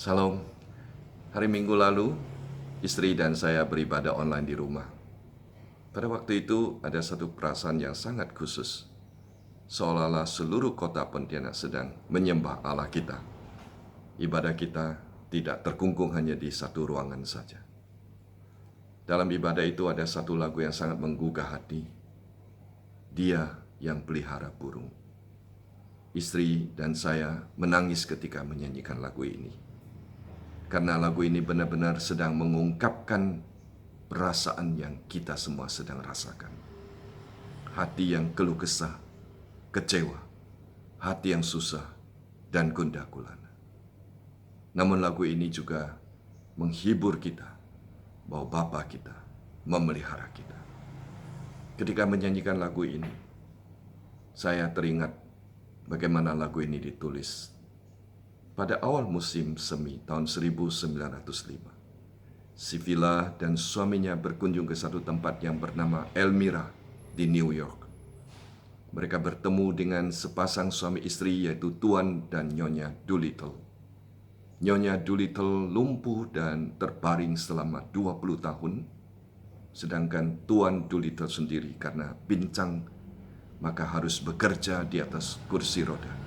Salam. Hari Minggu lalu, istri dan saya beribadah online di rumah. Pada waktu itu ada satu perasaan yang sangat khusus. Seolah-olah seluruh kota Pontianak sedang menyembah Allah kita. Ibadah kita tidak terkungkung hanya di satu ruangan saja. Dalam ibadah itu ada satu lagu yang sangat menggugah hati. Dia yang pelihara burung. Istri dan saya menangis ketika menyanyikan lagu ini. Karena lagu ini benar-benar sedang mengungkapkan perasaan yang kita semua sedang rasakan. Hati yang keluh kesah, kecewa, hati yang susah, dan gundah gulana. Namun lagu ini juga menghibur kita bahwa Bapa kita memelihara kita. Ketika menyanyikan lagu ini, saya teringat bagaimana lagu ini ditulis pada awal musim semi tahun 1905, Sivilla dan suaminya berkunjung ke satu tempat yang bernama Elmira di New York. Mereka bertemu dengan sepasang suami istri yaitu Tuan dan Nyonya Doolittle. Nyonya Doolittle lumpuh dan terbaring selama 20 tahun, sedangkan Tuan Doolittle sendiri karena pincang maka harus bekerja di atas kursi roda.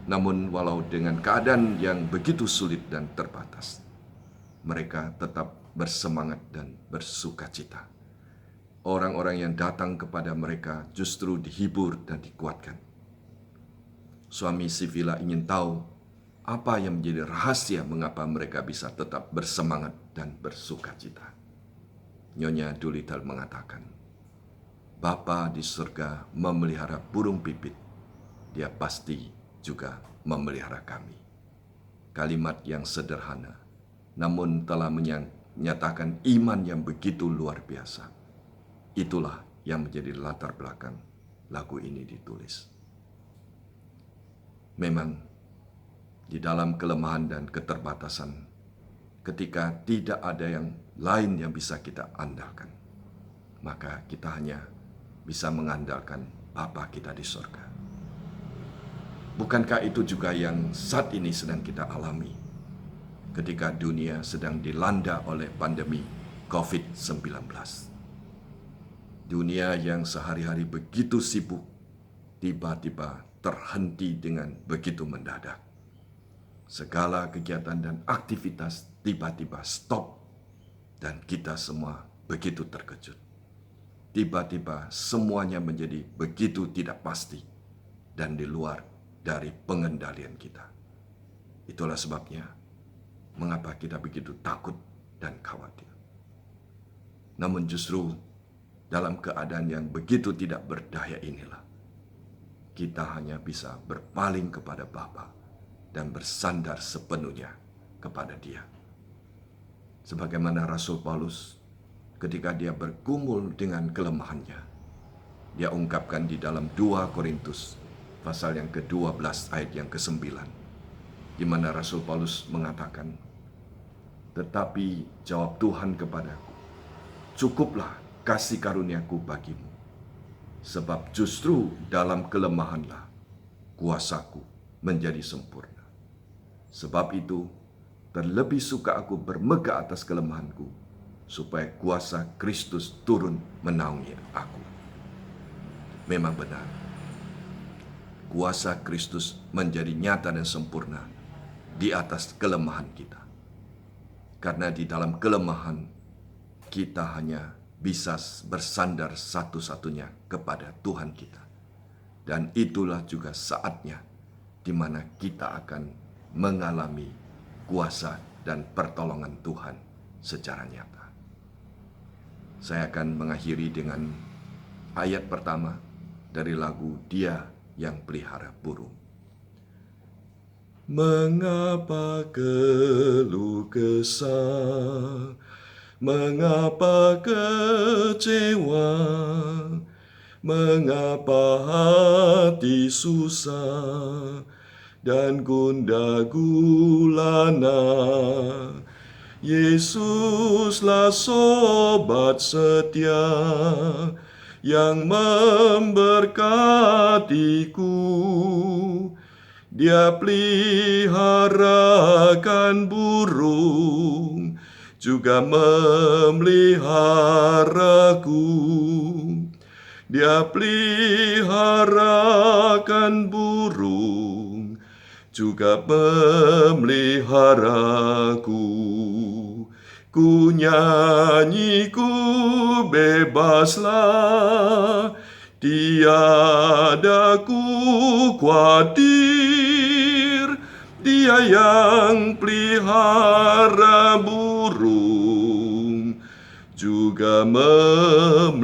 Namun walau dengan keadaan yang begitu sulit dan terbatas, mereka tetap bersemangat dan bersukacita. Orang-orang yang datang kepada mereka justru dihibur dan dikuatkan. Suami Sivilla ingin tahu apa yang menjadi rahasia mengapa mereka bisa tetap bersemangat dan bersukacita. Nyonya Doolittle mengatakan, Bapa di surga memelihara burung pipit, Dia pasti juga memelihara kami. Kalimat yang sederhana, namun telah menyatakan iman yang begitu luar biasa. Itulah yang menjadi latar belakang lagu ini ditulis. Memang, di dalam kelemahan dan keterbatasan, ketika tidak ada yang lain yang bisa kita andalkan, maka kita hanya bisa mengandalkan Bapa kita di surga. Bukankah itu juga yang saat ini sedang kita alami ketika dunia sedang dilanda oleh pandemi COVID-19? Dunia yang sehari-hari begitu sibuk, tiba-tiba terhenti dengan begitu mendadak. Segala kegiatan dan aktivitas tiba-tiba stop dan kita semua begitu terkejut. Tiba-tiba semuanya menjadi begitu tidak pasti dan di luar dari pengendalian kita. Itulah sebabnya mengapa kita begitu takut dan khawatir. Namun justru dalam keadaan yang begitu tidak berdaya inilah, kita hanya bisa berpaling kepada Bapa dan bersandar sepenuhnya kepada Dia. Sebagaimana Rasul Paulus ketika dia bergumul dengan kelemahannya, dia ungkapkan di dalam 2 Korintus pasal yang ke-12 ayat yang ke-9, di mana Rasul Paulus mengatakan, tetapi jawab Tuhan kepadaku, cukuplah kasih karuniaku bagimu, sebab justru dalam kelemahanlah kuasaku menjadi sempurna. Sebab itu, terlebih suka aku bermegah atas kelemahanku, supaya kuasa Kristus turun menaungi aku. Memang benar, kuasa Kristus menjadi nyata dan sempurna di atas kelemahan kita. Karena di dalam kelemahan, kita hanya bisa bersandar satu-satunya kepada Tuhan kita. Dan itulah juga saatnya di mana kita akan mengalami kuasa dan pertolongan Tuhan secara nyata. Saya akan mengakhiri dengan ayat pertama dari lagu Dia yang pelihara burung. Mengapa keluh kesah, mengapa kecewa, mengapa hati susah dan gundah gulana? Yesuslah sobat setia yang memberkatiku. Dia peliharakan burung, juga memeliharaku. Dia peliharakan burung, juga memeliharaku. Ku nyanyi, ku bebaslah, tiada ku khawatir. Dia yang pelihara burung, juga memelihara